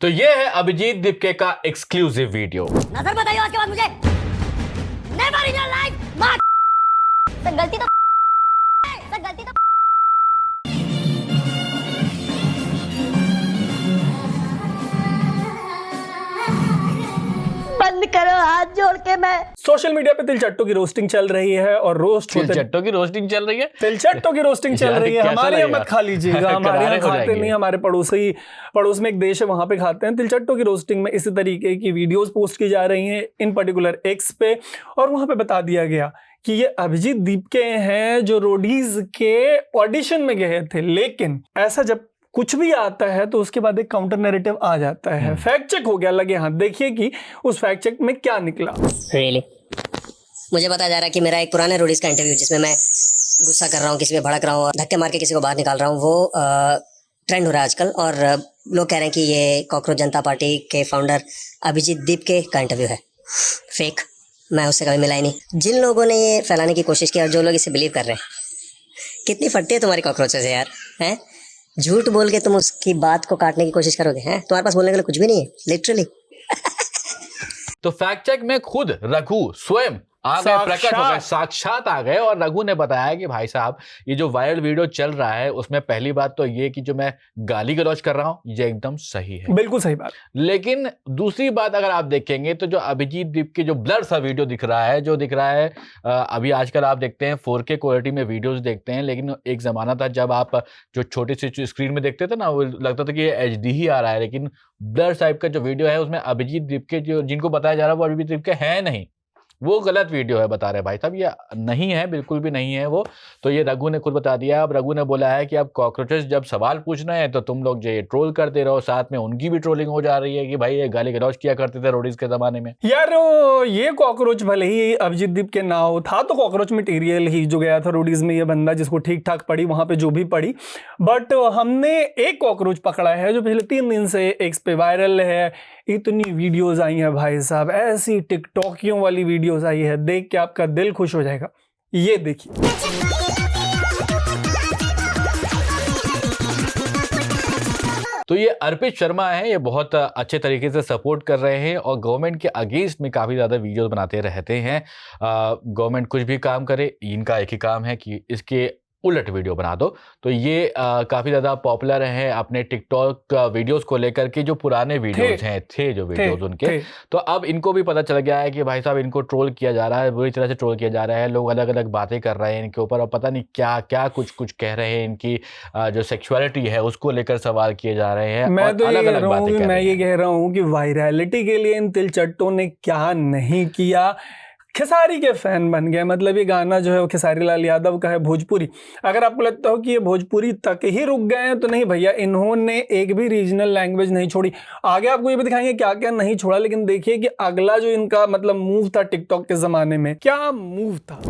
तो ये है अभिजीत दीपके का एक्सक्लूसिव वीडियो। नजर बताइए आज के बाद मुझे नेवर इन योर लाइफ मार सर गलती तो बंद करो हाथ जोड़ के। मैं सोशल मीडिया पे तिलचट्टों की रोस्टिंग चल रही है और रोस्ट तिलचट्टों की रोस्टिंग चल रही है, तिलचट्टों की रोस्टिंग चल रही है। हमारे यहाँ मत खा लीजिएगा, हमारे यहाँ खाते नहीं, हमारे पड़ोस में एक देश है वहां पे खाते हैं। तिलचट्टों की रोस्टिंग में इसी तरीके की वीडियोस पोस्ट की जा रही हैं, इन पर्टिकुलर एक्स पे, और वहां पे बता दिया गया कि ये अभिजीत दीपके हैं जो रोडीज के ऑडिशन में गए थे। लेकिन ऐसा जब कुछ भी आता है तो उसके बाद एक काउंटर नैरेटिव आ जाता है। फैक्ट चेक हो गया लगे हाथ। देखिए कि उस फैक्ट चेक में क्या निकला। really? मुझे बताया जा रहा है कि मेरा एक पुराना रोडीज का इंटरव्यू जिसमें मैं गुस्सा कर रहा हूँ, किसी पे भड़क रहा हूँ और धक्के मार के किसी को बाहर निकाल रहा हूँ, वो ट्रेंड हो रहा है आजकल। और लोग कह रहे हैं कि ये कॉकरोच जनता पार्टी के फाउंडर अभिजीत दीपके का इंटरव्यू है। फेक, मैं उससे कभी मिला ही नहीं। जिन लोगों ने ये फैलाने की कोशिश की और जो लोग इसे बिलीव कर रहे हैं, कितनी फटती है तुम्हारी कॉकरोचेस यार, हैं? झूठ बोल के तुम उसकी बात को काटने की कोशिश करोगे, हैं? तुम्हारे पास बोलने के लिए कुछ भी नहीं है, लिटरली। तो फैक्ट चेक में खुद रघु स्वयं आ गए, प्रकट हो गए, साक्षात आ गए और रघु ने बताया कि भाई साहब ये जो वायरल वीडियो चल रहा है उसमें पहली बात तो ये कि जो मैं गाली गलौज कर रहा हूं ये एकदम सही है, बिल्कुल सही बात। लेकिन दूसरी बात अगर आप देखेंगे तो जो अभिजीत दीप की जो ब्लर सा वीडियो दिख रहा है, जो दिख रहा है अभी आजकल आप देखते हैं 4K क्वालिटी में वीडियोस देखते हैं, लेकिन एक जमाना था जब आप जो छोटी सी स्क्रीन में देखते थे ना, वो लगता था कि ये HD ही आ रहा है, लेकिन ब्लर टाइप का जो वीडियो है उसमें अभिजीत दीप के जो जिनको बताया जा रहा है वो अभिजीत दीप के है नहीं, वो गलत वीडियो है बता रहे भाई साहब, ये नहीं है, बिल्कुल भी नहीं है वो। तो ये रघु ने खुद बता दिया। अब रघु ने बोला है कि अब कॉकरोचेस जब सवाल पूछ रहे हैं तो तुम लोग जो ये ट्रोल करते रहो, साथ में उनकी भी ट्रोलिंग हो जा रही है कि भाई ये गाली गलौज किया करते थे रोडीज के जमाने में। यार ये कॉकरोच भले ही अभिजीत दीप के ना हो, था तो कॉकरोच मटेरियल ही जो गया था रोडीज में, ये बंदा जिसको ठीक ठाक पड़ी वहां पे जो भी पड़ी। बट हमने एक कॉकरोच पकड़ा है जो पिछले 3 दिन से एक्स पे वायरल है। इतनी वीडियोस आई हैं भाई साहब, ऐसी टिकटॉकियों वाली वीडियोस आई है, देख के आपका दिल खुश हो जाएगा। ये देखिए। तो ये अर्पित शर्मा है, ये बहुत अच्छे तरीके से सपोर्ट कर रहे हैं और गवर्नमेंट के अगेंस्ट में काफ़ी ज़्यादा वीडियोस बनाते रहते हैं। गवर्नमेंट कुछ भी काम करे, इनका एक ही काम है कि इसके उलट वीडियो बना दो। तो ये काफ़ी ज़्यादा पॉपुलर है अपने टिकटॉक वीडियोस को लेकर के, जो पुराने वीडियोस थे जो वीडियोस उनके। तो अब इनको भी पता चल गया है कि भाई साहब इनको ट्रोल किया जा रहा है, बुरी तरह से ट्रोल किया जा रहा है, लोग अलग अलग बातें कर रहे हैं इनके ऊपर और पता नहीं क्या क्या कुछ कह रहे हैं, इनकी जो सेक्सुअलिटी है उसको लेकर सवाल किए जा रहे हैं। मैं तो ये कह रहा हूँ कि वायरलिटी के लिए इन तिलचट्टों ने क्या नहीं किया। खेसारी के फैन बन गए। मतलब ये गाना जो है वो खेसारी लाल यादव का है, भोजपुरी। अगर आपको लगता हो कि ये भोजपुरी तक ही रुक गए हैं तो नहीं भैया, इन्होंने एक भी रीजनल लैंग्वेज नहीं छोड़ी। आगे आपको ये भी दिखाएंगे क्या क्या नहीं छोड़ा, लेकिन देखिए कि अगला जो इनका मतलब मूव था टिकटॉक के जमाने में, क्या मूव था।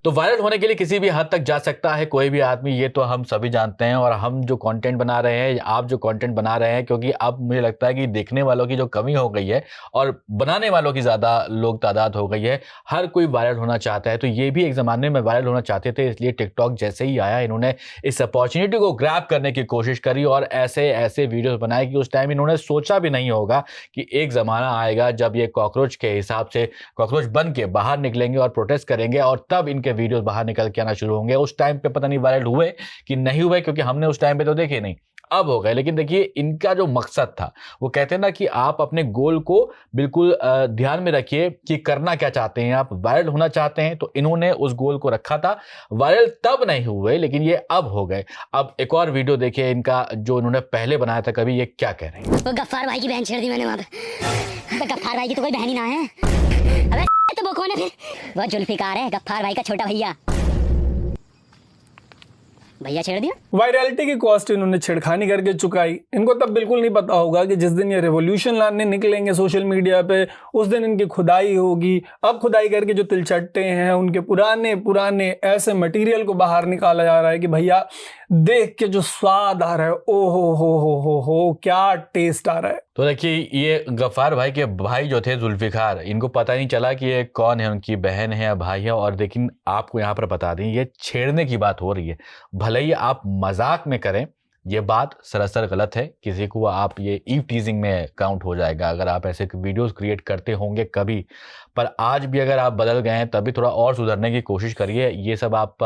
तो वायरल होने के लिए किसी भी हद तक जा सकता है कोई भी आदमी, ये तो हम सभी जानते हैं। और हम जो कंटेंट बना रहे हैं, आप जो कंटेंट बना रहे हैं, क्योंकि अब मुझे लगता है कि देखने वालों की जो कमी हो गई है और बनाने वालों की ज़्यादा लोग तादाद हो गई है, हर कोई वायरल होना चाहता है। तो ये भी एक ज़माने में वायरल होना चाहते थे, इसलिए टिकटॉक जैसे ही आया इन्होंने इस अपॉर्चुनिटी को ग्रैब करने की कोशिश करी और ऐसे ऐसे वीडियोस बनाए कि उस टाइम इन्होंने सोचा भी नहीं होगा कि एक ज़माना आएगा जब ये कॉकरोच के हिसाब से कॉकरोच बन के बाहर निकलेंगे और प्रोटेस्ट करेंगे और तब इनके वीडियोस बाहर निकल के आना शुरू होंगे। उस टाइम पे पता नहीं वायरल हुए कि नहीं हुए, क्योंकि हमने उस टाइम पे तो देखे नहीं, अब हो गए। लेकिन देखिए इनका जो मकसद था, वो कहते हैं ना कि आप अपने गोल को बिल्कुल ध्यान में रखिए कि करना क्या चाहते हैं। आप वायरल होना चाहते हैं तो इन्होंने उस गोल को रखा था। वायरल तब नहीं हुए लेकिन ये अब हो गए। अब एक और वीडियो देखिए इनका जो इन्होंने पहले बनाया था, कभी ये क्या कह रहे हैं। वो गफ्फार भाई की बहन छेड़ दी मैंने वहां पे। गफ्फार भाई की तो कोई बहन ही ना है। अबे तो वो कौन है फिर? वो जुल्फिकार है, गफ्फार भाई का छोटा भैया। भैया छेड़ दिया। वायरलिटी की कॉस्ट इन्होंने छेड़खानी करके चुकाई। इनको तब बिल्कुल नहीं पता होगा कि जिस दिन ये रेवोल्यूशन लाने निकलेंगे सोशल मीडिया पे, उस दिन इनकी खुदाई होगी। अब खुदाई करके जो तिलचट्टे हैं उनके पुराने पुराने ऐसे मटेरियल को बाहर निकाला जा रहा है कि भैया देख के जो स्वाद आ रहा है, ओ हो क्या टेस्ट आ रहा है। तो देखिए ये गफ्फार भाई के भाई जो थे जुल्फिकार, इनको पता नहीं चला कि ये कौन है, उनकी बहन है या भाई है। और लेकिन आपको यहाँ पर बता दें, ये छेड़ने की बात हो रही है। भले ही आप मजाक में करें ये बात सरासर गलत है। किसी को आप ये ईव टीजिंग में काउंट हो जाएगा अगर आप ऐसे वीडियोस क्रिएट करते होंगे कभी। पर आज भी अगर आप बदल गए हैं तभी थोड़ा और सुधरने की कोशिश करिए। ये सब आप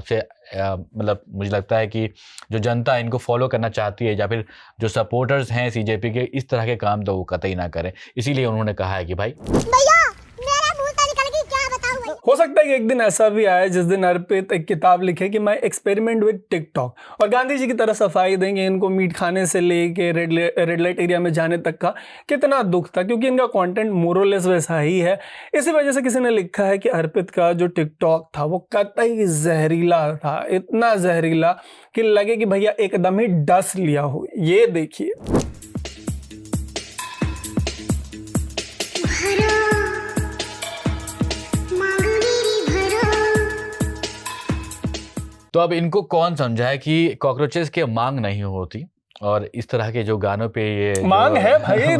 से मतलब मुझे लगता है कि जो जनता इनको फॉलो करना चाहती है या फिर जो सपोर्टर्स हैं सीजेपी के, इस तरह के काम तो वो कतई ना करें। इसीलिए उन्होंने कहा है कि भाई हो सकता है कि एक दिन ऐसा भी आए जिस दिन अर्पित एक किताब लिखे कि मैं एक्सपेरिमेंट विद टिकटॉक, और गांधी जी की तरह सफाई देंगे इनको मीट खाने से लेके रेड लाइट एरिया में जाने तक का कितना दुख था, क्योंकि इनका कंटेंट मोरलेस वैसा ही है। इसी वजह से किसी ने लिखा है कि अर्पित का जो टिकटॉक था वो कतई जहरीला था, इतना जहरीला कि लगे कि भैया एकदम ही डस लिया हो। ये देखिए, तो अब इनको कौन समझाए कि कॉकरोचेस के मांग नहीं होती, और इस तरह के जो गानों पे ये मांग है भाई।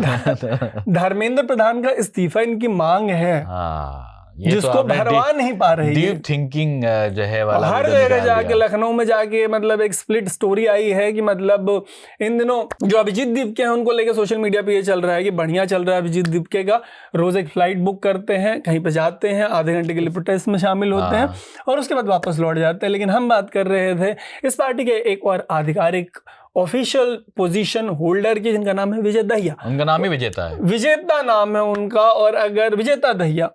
धर्मेंद्र प्रधान का इस्तीफा इनकी मांग है। हाँ, ये जिसको तो भरवा नहीं पा रही है। डीप थिंकिंग जो है वाला हर जगह जाके, लखनऊ में जाके मतलब एक स्प्लिट स्टोरी आई है कि मतलब इन दिनों जो अभिजीत दीपके हैं उनको लेके सोशल मीडिया पे ये चल रहा है कि बढ़िया चल रहा है अभिजीत दीपके का, रोज एक फ्लाइट बुक करते हैं, कहीं पे जाते हैं, आधे घंटे के लिए प्रोटेस्ट में शामिल होते हैं और उसके बाद वापस लौट जाते हैं। लेकिन हम बात कर रहे थे इस पार्टी के एक और आधिकारिक ऑफिशियल पोजीशन होल्डर की, जिनका नाम है विजय दहिया। उनका नाम ही विजेता है, विजेता नाम है उनका। और अगर विजेता दहिया,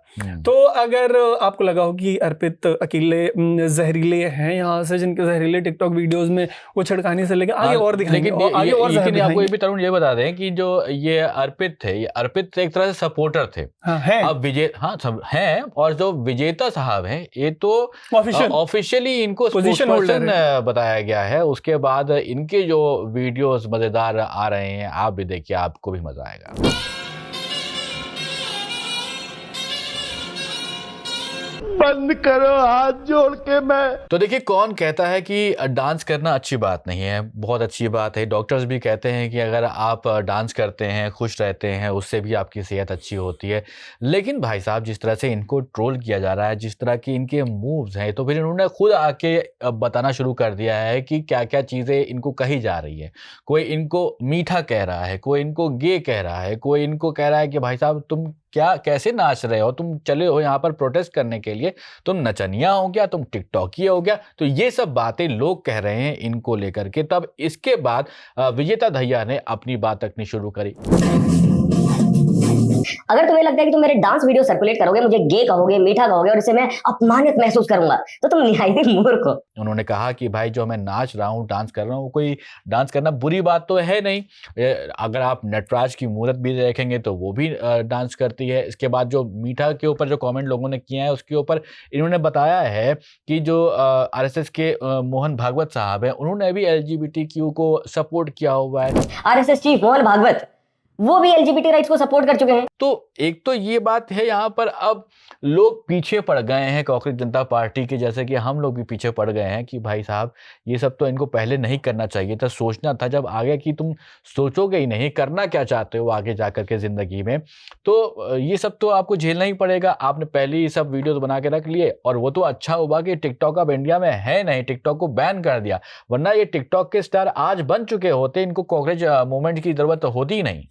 तो अगर आपको लगा हो कि अर्पित अकेले जहरीले हैं यहाँ से, जिनके जहरीले टिकटॉक वीडियोस में वो छिड़काने से लेके आगे और दिखाएंगे, आगे और लेकिन आपको ये भी तरुण ये बता दें कि जो ये अर्पित थे, ये अर्पित एक तरह से सपोर्टर थे। है। अब विजय सब हैं, और जो विजेता साहब हैं ये तो ऑफिशियली इनको पोजीशन पर्सन बताया गया है। उसके बाद इनके जो वीडियोस मजेदार आ रहे हैं, आप भी देखिए, आपको भी मजा आएगा। बंद करो हाथ जोड़ के। मैं तो देखिए, कौन कहता है कि डांस करना अच्छी बात नहीं है? बहुत अच्छी बात है। डॉक्टर्स भी कहते हैं कि अगर आप डांस करते हैं, खुश रहते हैं, उससे भी आपकी सेहत अच्छी होती है। लेकिन भाई साहब, जिस तरह से इनको ट्रोल किया जा रहा है, जिस तरह की इनके मूव्स हैं, तो फिर इन्होंने खुद आके बताना शुरू कर दिया है कि क्या क्या चीज़ें इनको कही जा रही है। कोई इनको मीठा कह रहा है, कोई इनको गे कह रहा है, कोई इनको कह रहा है कि भाई साहब तुम क्या कैसे नाच रहे हो, तुम चले हो यहाँ पर प्रोटेस्ट करने के लिए, तुम नचनिया हो गया, तुम टिकटॉकी हो गया। तो ये सब बातें लोग कह रहे हैं इनको लेकर के। तब इसके बाद विजेता दहिया ने अपनी बात रखनी शुरू करी। अगर तुम्हें लगता है कि तुम मेरे डांस वीडियो सर्कुलेट करोगे, मुझे गे कहोगे, मीठा कहोगे और इससे मैं अपमानित महसूस करूंगा, तो तुम निहायत ही मूर्ख हो। उन्होंने कहा कि भाई जो मैं नाच रहा हूँ, डांस कर रहा हूँ, कोई डांस करना बुरी बात तो है नहीं। अगर आप नटराज की मूरत भी देखेंगे तो वो भी डांस करती है। इसके बाद जो मीठा के ऊपर जो कमेंट लोगों ने किया है, उसके ऊपर इन्होंने बताया है कि जो आरएसएस के मोहन भागवत साहब हैं, उन्होंने भी एलजीबीटीक्यू को सपोर्ट किया हुआ है। आरएसएस चीफ मोहन भागवत वो भी एलजीबीटी राइट्स को सपोर्ट कर चुके हैं। तो एक तो ये बात है, यहाँ पर अब लोग पीछे पड़ गए हैं कांग्रेस जनता पार्टी के, जैसे कि हम लोग भी पीछे पड़ गए हैं कि भाई साहब ये सब तो इनको पहले नहीं करना चाहिए था, सोचना था जब आगे कि तुम सोचोगे ही नहीं करना क्या चाहते हो आगे जाकर के ज़िंदगी में, तो ये सब तो आपको झेलना ही पड़ेगा। आपने पहले ही सब वीडियोस बना के रख लिए, और वो तो अच्छा हुआ कि टिकटॉक अब इंडिया में है नहीं, टिकटॉक को बैन कर दिया, वरना ये टिकटॉक के स्टार आज बन चुके होते, इनको कांग्रेस मूवमेंट की जरूरत होती ही नहीं।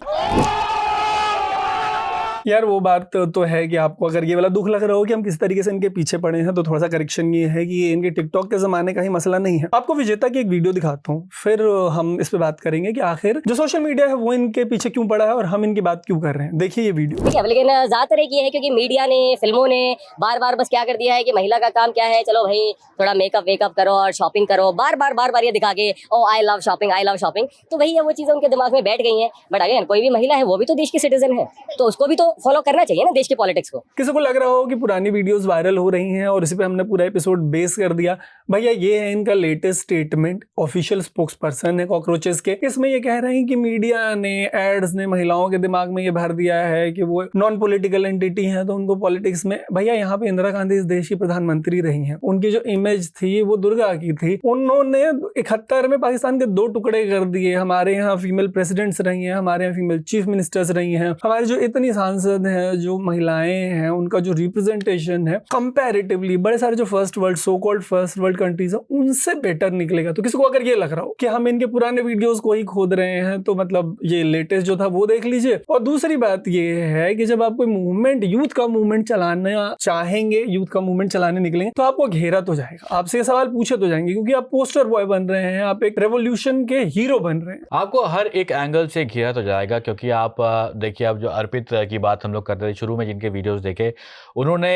यार वो बात तो है कि आपको अगर ये वाला दुख लग रहा हो कि हम किस तरीके से इनके पीछे पड़े हैं, तो थोड़ा सा करेक्शन ये है कि ये इनके टिकटॉक के ज़माने का ही मसला नहीं है। आपको विजेता की एक वीडियो दिखाता हूँ, फिर हम इस पे बात करेंगे कि आखिर जो सोशल मीडिया है वो इनके पीछे क्यों पड़ा है और हम इनकी बात क्यों कर रहे हैं। देखिए ये वीडियो। ठीक है, लेकिन ज्यादातर एक ये है क्योंकि मीडिया ने, फिल्मों ने बार बार बस क्या कर दिया है कि महिला का काम क्या है, चलो भाई थोड़ा मेकअप वेकअप करो और शॉपिंग करो, बार बार ये दिखा के oh I love shopping, I love shopping. तो वही है, वो चीज़ें उनके दिमाग में बैठ गई हैं। बट अगेन कोई भी महिला है वो भी तो देश की सिटीजन है, तो उसको भी तो फॉलो करना चाहिए ना देश की पॉलिटिक्स को। किसी को लग रहा हो कि पुरानी वीडियोस वायरल हो रही हैं और इसी पे हमने पूरा एपिसोड बेस कर दिया, भैया ये है इनका latest statement. Official spokes person है कॉकरोचेस के, इसमें ये कह रहे हैं कि मीडिया ने, एड्स ने महिलाओं के दिमाग में ये भर दिया है कि वो नॉन पॉलिटिकल एंटिटी है, तो उनको पॉलिटिक्स में। भैया यहाँ पे इंदिरा गांधी इस देश की प्रधानमंत्री रही हैं, उनकी जो इमेज थी वो दुर्गा की थी। उन्होंने 71 में पाकिस्तान के 2 टुकड़े कर दिए। हमारे यहाँ फीमेल प्रेसिडेंट्स रही हैं, हमारे यहाँ फीमेल चीफ मिनिस्टर्स रही हैं, हमारी जो इतनी सांसद सांसद हैं, जो महिलाएं हैं, उनका जो रिप्रेजेंटेशन है कंपैरेटिवली बड़े सारे जो first world so called first world countries है उनसे बेटर निकलेगा। तो किसी को अगर ये लग रहा हो कि हम इनके पुराने वीडियोस को ही खोद रहे हैं तो मतलब ये लेटेस्ट जो था वो देख लीजिए। और दूसरी बात ये है कि जब आप कोई मूवमेंट, यूथ का मूवमेंट चलाना चाहेंगे, यूथ का मूवमेंट चलाने निकलेंगे तो आपको घेरा तो जाएगा, आपसे ये सवाल पूछे तो जाएंगे, क्योंकि आप पोस्टर बॉय बन रहे हैं, आप एक रेवोल्यूशन के हीरो बन रहे हैं। आपको हर एक एंगल से घेरा तो जाएगा, क्योंकि आप देखिए, अब जो अर्पित की बात हम लोग करते थे शुरू में, जिनके वीडियोस देखे, उन्होंने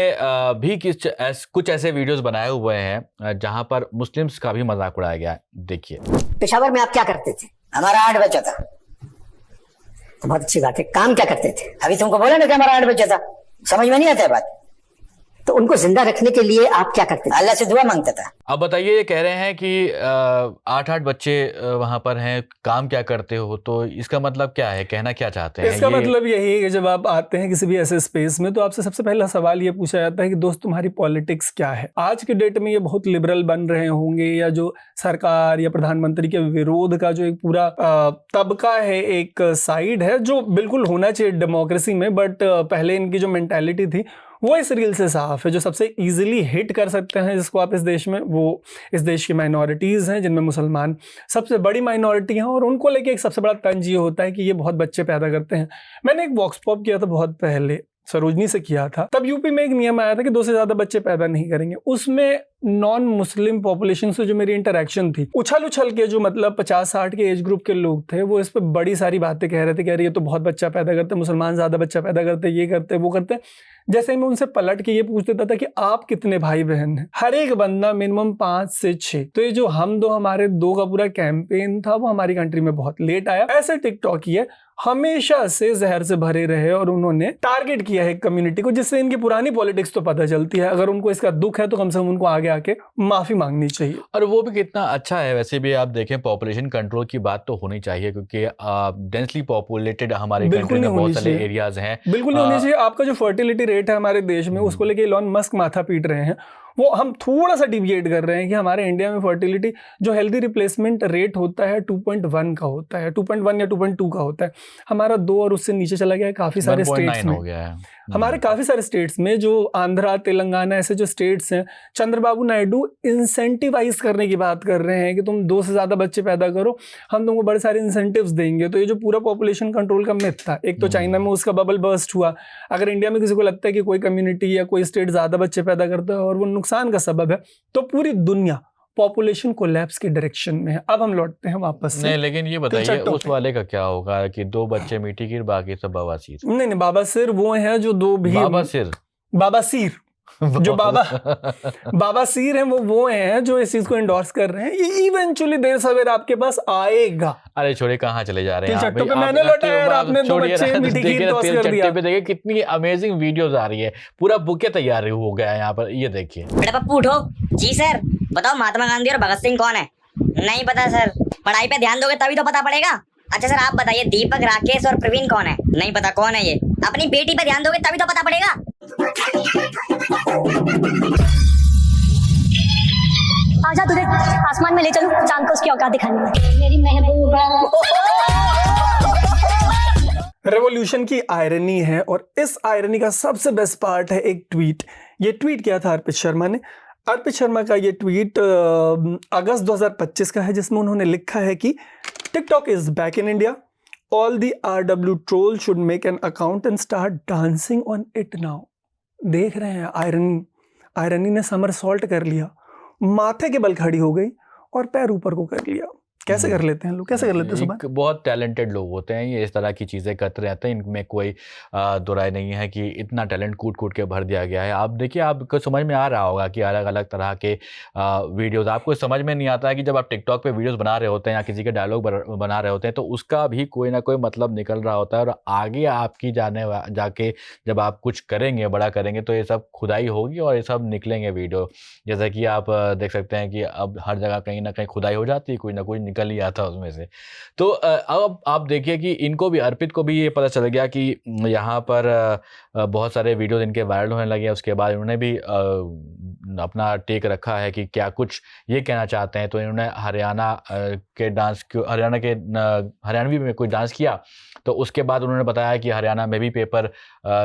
भी कुछ ऐसे वीडियोस बनाए हुए हैं जहां पर मुस्लिम्स का भी मजाक उड़ाया गया है। देखिए। पेशावर में आप क्या करते थे? हमारा 8 बचा था। तो बहुत अच्छी बात है। काम क्या करते थे? अभी तुमको बोला ना कि हमारा 8 बचा था, समझ में नहीं आता है बात। तो उनको जिंदा रखने के लिए आप क्या करते थे? अल्लाह से दुआ मांगता था। अब बताइए, ये कह रहे हैं कि 8 बच्चे वहां पर हैं, काम क्या करते हो, तो इसका मतलब क्या है, कहना क्या चाहते हैं? इसका मतलब यही है कि जब आप आते हैं किसी भी ऐसे स्पेस में तो आपसे सबसे पहला सवाल ये पूछा जाता है कि दोस्त तुम्हारी पॉलिटिक्स क्या है। आज के डेट में ये बहुत लिबरल बन रहे होंगे, या जो सरकार या प्रधानमंत्री के विरोध का जो एक पूरा तबका है, एक साइड है, जो बिल्कुल होना चाहिए डेमोक्रेसी में, बट पहले इनकी जो मेंटालिटी थी वो इस रील से साफ है। जो सबसे इजीली हिट कर सकते हैं जिसको आप इस देश में, वो इस देश की माइनॉरिटीज़ हैं, जिनमें मुसलमान सबसे बड़ी माइनॉरिटी हैं, और उनको लेके एक सबसे बड़ा तंज ये होता है कि ये बहुत बच्चे पैदा करते हैं। मैंने एक वॉक्स पॉप किया था बहुत पहले, सरोजनी से किया था, तब यूपी में एक नियम आया था कि 2 से ज़्यादा बच्चे पैदा नहीं करेंगे। उसमें नॉन मुस्लिम पॉपुलेशन से जो मेरी इंटरेक्शन थी, उछल के जो मतलब 50-60 के एज ग्रुप के लोग थे, वो इस पर बड़ी सारी बातें कह रहे थे कि अरे ये तो बहुत बच्चा पैदा करते, मुसलमान ज़्यादा बच्चा पैदा करते, ये करते वो करते। जैसे मैं उनसे पलट के ये पूछ देता था कि आप कितने भाई बहन हैं, हर एक बंदा मिनिमम 5 से 6। तो ये जो हम दो हमारे 2 का पूरा कैंपेन था वो हमारी कंट्री में बहुत लेट आया। ऐसे टिकटॉक ये हमेशा से जहर से भरे रहे, और उन्होंने टारगेट किया है एक कम्युनिटी को, जिससे इनकी पुरानी पॉलिटिक्स तो पता चलती है। अगर उनको इसका दुख है तो कम से कम उनको आगे आके माफी मांगनी चाहिए। और वो भी कितना अच्छा है। वैसे भी आप देखें, पॉपुलेशन कंट्रोल की बात तो होनी चाहिए, क्योंकि डेंसली पॉपुलेटेड हमारे कंट्री में बहुत सारे एरियाज हैं। बिल्कुल नहीं होनी चाहिए। आपका जो फर्टिलिटी रेट है हमारे देश में, उसको लेके इलॉन मस्क माथा पीट रहे हैं। वो हम थोड़ा सा डिविएट कर रहे हैं कि हमारे इंडिया में फर्टिलिटी जो हेल्दी रिप्लेसमेंट रेट होता है 2.1 का होता है, 2.1 या 2.2 का होता है। हमारा 2 और उससे नीचे चला गया है काफी सारे स्टेट्स में, हो गया है। हमारे काफी सारे स्टेट्स में, जो आंध्रा, तेलंगाना, ऐसे जो स्टेट्स हैं, चंद्रबाबू नायडू इंसेंटिवाइज करने की बात कर रहे हैं कि तुम 2 से ज्यादा बच्चे पैदा करो, हम तुमको बड़े सारे इंसेंटिव्स देंगे। तो ये जो पूरा पॉपुलेशन कंट्रोल का मिथ था, एक तो चाइना में उसका बबल बर्स्ट हुआ। अगर इंडिया में किसी को लगता है कि कोई कम्युनिटी या कोई स्टेट ज्यादा बच्चे पैदा करता है और वो नुकसान का सबब है, तो पूरी दुनिया पॉपुलेशन कोलैप्स की डायरेक्शन में है। अब हम लौटते हैं वापस से। नहीं, लेकिन ये बताइए उस वाले का क्या होगा कि 2 बच्चे मीठी गिर, बाकी सब बवासीर? नहीं, बाबासीर वो हैं जो 2 भी बाबासीर जो बाबासीर हैं, वो हैं जो इस चीज को एंडोर्स कर रहे हैं। ये इवेंचुअली देर सवेर आपके पास आएगा। अरे छोड़े, कहाँ चले जा रहे हैं आप? मैंने लौटाया यार, आपने 2 बच्चे मीठी खीर टॉस कर दिया। पे देखिए कितनी अमेजिंग वीडियोस आ रही है, पूरा बुके तैयार हो गया है यहाँ पर। ये देखिए। बेटा पप्पू उठो। जी सर। बताओ महात्मा गांधी और भगत सिंह कौन है? नहीं पता सर। पढ़ाई पे ध्यान दोगे तभी तो पता पड़ेगा। अच्छा सर आप बताइए, दीपक, राकेश और प्रवीण कौन है? नहीं पता। कौन है ये? अपनी बेटी पे ध्यान दोगे तभी तो पता पड़ेगा। आजा तुझे आसमान में ले चलूं, चांद को उसकी औकात दिखानी है। मेरी महबूबा। रेवोल्यूशन की आयरनी है, और इस आयरनी का सबसे बेस्ट पार्ट है एक ट्वीट। ये ट्वीट किया था अर्पित शर्मा ने। अर्पित शर्मा का ये ट्वीट अगस्त 2025 का है, जिसमें उन्होंने लिखा है कि TikTok is back in India, all the RW troll should make an account and start dancing on it now. देख रहे हैं, आयरनी ने समर सॉल्ट कर लिया, माथे के बल खड़ी हो गई और पैर ऊपर को कर लिया। कैसे कर लेते हैं लोग, कैसे कर लेते हैं सुबह? बहुत टैलेंटेड लोग होते हैं ये, इस तरह की चीज़ें करते रहते हैं। इनमें कोई दो राय नहीं है कि इतना टैलेंट कूट के भर दिया गया है। आप देखिए, आपको समझ में आ रहा होगा कि अलग अलग तरह के वीडियोज़, आपको समझ में नहीं आता है कि जब आप टिकटॉक पे वीडियोज़ बना रहे होते हैं या किसी के डायलॉग बना रहे होते हैं, तो उसका भी कोई ना कोई मतलब निकल रहा होता है। और आगे आपकी जाके जब आप कुछ करेंगे, बड़ा करेंगे, तो ये सब खुदाई होगी और ये सब निकलेंगे वीडियो। जैसा कि आप देख सकते हैं कि अब हर जगह कहीं ना कहीं खुदाई हो जाती है, कोई ना कोई निकल ही आता उसमें से। तो अब आप देखिए कि इनको भी, अर्पित को भी ये पता चल गया कि यहाँ पर बहुत सारे वीडियोस इनके वायरल होने लगे। उसके बाद इन्होंने भी अपना टेक रखा है कि क्या कुछ ये कहना चाहते हैं। तो इन्होंने हरियाणा के हरियाणवी में कोई डांस किया, तो उसके बाद उन्होंने बताया कि हरियाणा में भी पेपर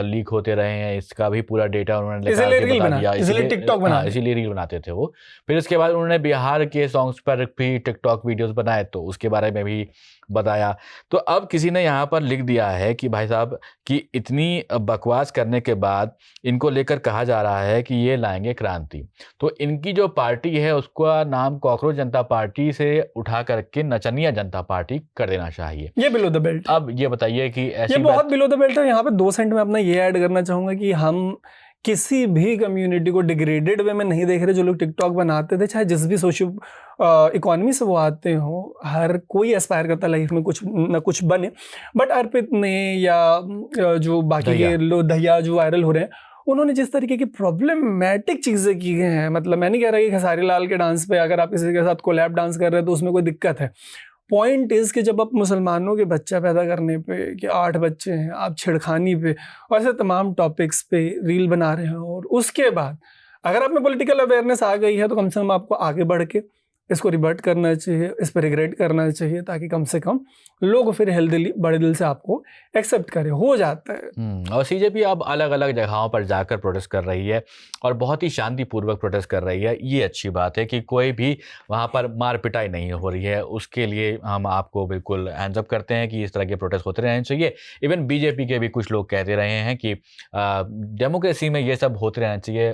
लीक होते रहे हैं, इसका भी पूरा डेटा उन्होंने बता दिया, इसीलिए टिकटॉक बना, इसीलिए रील बनाते थे वो। फिर इसके बाद उन्होंने बिहार के सॉन्ग्स पर भी टिकटॉक वीडियोस बनाए, तो उसके बारे में भी बताया। तो अब किसी ने यहाँ पर लिख दिया है कि भाई साहब कि इतनी बकवास करने के बाद इनको लेकर कहा जा रहा है कि ये लाएंगे क्रांति। तो इनकी जो पार्टी है उसका नाम कॉकरोच जनता पार्टी से उठा करके नचनिया जनता पार्टी कर देना चाहिए। ये बिलो द बेल्ट। अब ये बताइए कि ऐसी ये बहुत बिलो द बेल्ट है। यहाँ पे 2 सेंट में अपना ये ऐड करना चाहूंगा कि हम किसी भी कम्युनिटी को डिग्रेडेड वे में नहीं देख रहे। जो लोग टिकटॉक बनाते थे, चाहे जिस भी सोशल इकोनॉमी से वो आते हो, हर कोई एस्पायर करता लाइफ में कुछ न कुछ बने। बट अर्पित ने या जो बाकी के लोग दहिया जो वायरल हो रहे हैं, उन्होंने जिस तरीके की प्रॉब्लमेटिक चीज़ें की हैं, मतलब मैं नहीं कह रहा कि खेसारी लाल के डांस पे अगर आप किसी के साथ कोलैब डांस कर रहे हैं तो उसमें कोई दिक्कत है। पॉइंट इज़ कि जब आप मुसलमानों के बच्चा पैदा करने पे कि 8 बच्चे हैं, आप छिड़खानी पे और ऐसे तमाम टॉपिक्स पे रील बना रहे हैं, और उसके बाद अगर आप में पॉलिटिकल अवेयरनेस आ गई है तो कम से कम आपको आगे बढ़ के इसको रिवर्ट करना चाहिए, इस पर रिग्रेट करना चाहिए, ताकि कम से कम लोग फिर हेल्दीली बड़े दिल से आपको एक्सेप्ट करें। हो जाता है। और सीजेपी अब अलग अलग जगहों पर जाकर प्रोटेस्ट कर रही है और बहुत ही शांतिपूर्वक प्रोटेस्ट कर रही है। ये अच्छी बात है कि कोई भी वहाँ पर मार पिटाई नहीं हो रही है। उसके लिए हम आपको बिल्कुल हैंड्स अप करते हैं कि इस तरह के प्रोटेस्ट होते रहने चाहिए। इवन बीजेपी के भी कुछ लोग कहते रहे हैं कि डेमोक्रेसी में ये सब होते रहना चाहिए,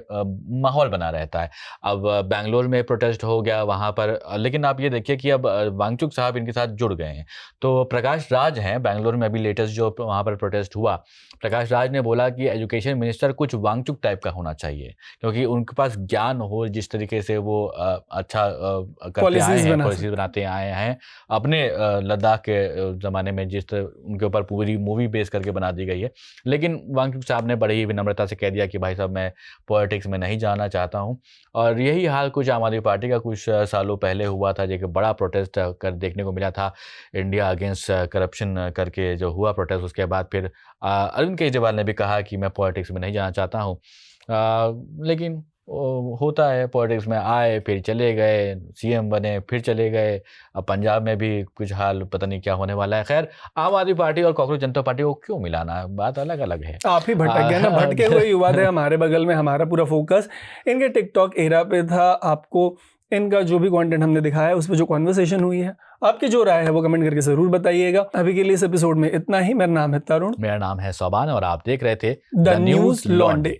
माहौल बना रहता है। अब बेंगलोर में प्रोटेस्ट हो गया वहाँ पर, लेकिन आप ये देखिए कि अब वांगचुक साहब इनके साथ जुड़ गए हैं। तो प्रकाश राज हैं बेंगलोर में, अभी लेटेस्ट जो वहाँ पर प्रोटेस्ट हुआ, प्रकाश राज ने बोला कि एजुकेशन मिनिस्टर कुछ वांगचुक टाइप का होना चाहिए, क्योंकि उनके पास ज्ञान हो, जिस तरीके से वो अच्छा करते आए हैं, पॉलिसीज बनाते आए हैं अपने लद्दाख के ज़माने में, जिस उनके ऊपर पूरी मूवी बेस करके बना दी गई है। लेकिन वांगचुक साहब ने बड़ी ही विनम्रता से कह दिया कि भाई साहब मैं पॉलिटिक्स में नहीं जाना चाहता हूँ। और यही हाल कुछ आम आदमी पार्टी का कुछ सालों पहले हुआ था, जो बड़ा प्रोटेस्ट कर देखने को मिला था, इंडिया अगेंस्ट करप्शन करके जो हुआ प्रोटेस्ट। उसके बाद फिर अरविंद केजरीवाल ने भी कहा कि मैं पॉलिटिक्स में नहीं जाना चाहता हूँ, लेकिन होता है, पॉलिटिक्स में आए फिर चले गए, सीएम बने फिर चले गए। अब पंजाब में भी कुछ हाल पता नहीं क्या होने वाला है। खैर, आम आदमी पार्टी और कांग्रेस जनता पार्टी को क्यों मिलाना, बात अलग अलग है। आप ही भटक गए ना, भटके हुए युवा थे हमारे बगल में। हमारा पूरा फोकस इनके टिकटॉक एरा पे था। आपको इनका जो भी कंटेंट हमने दिखाया उस पर जो कॉन्वर्सेशन हुई है, आपकी जो राय है वो कमेंट करके जरूर बताइएगा। अभी के लिए इस एपिसोड में इतना ही। मेरा नाम है तरुण, मेरा नाम है सोबान और आप देख रहे थे द न्यूज़ लॉन्डे।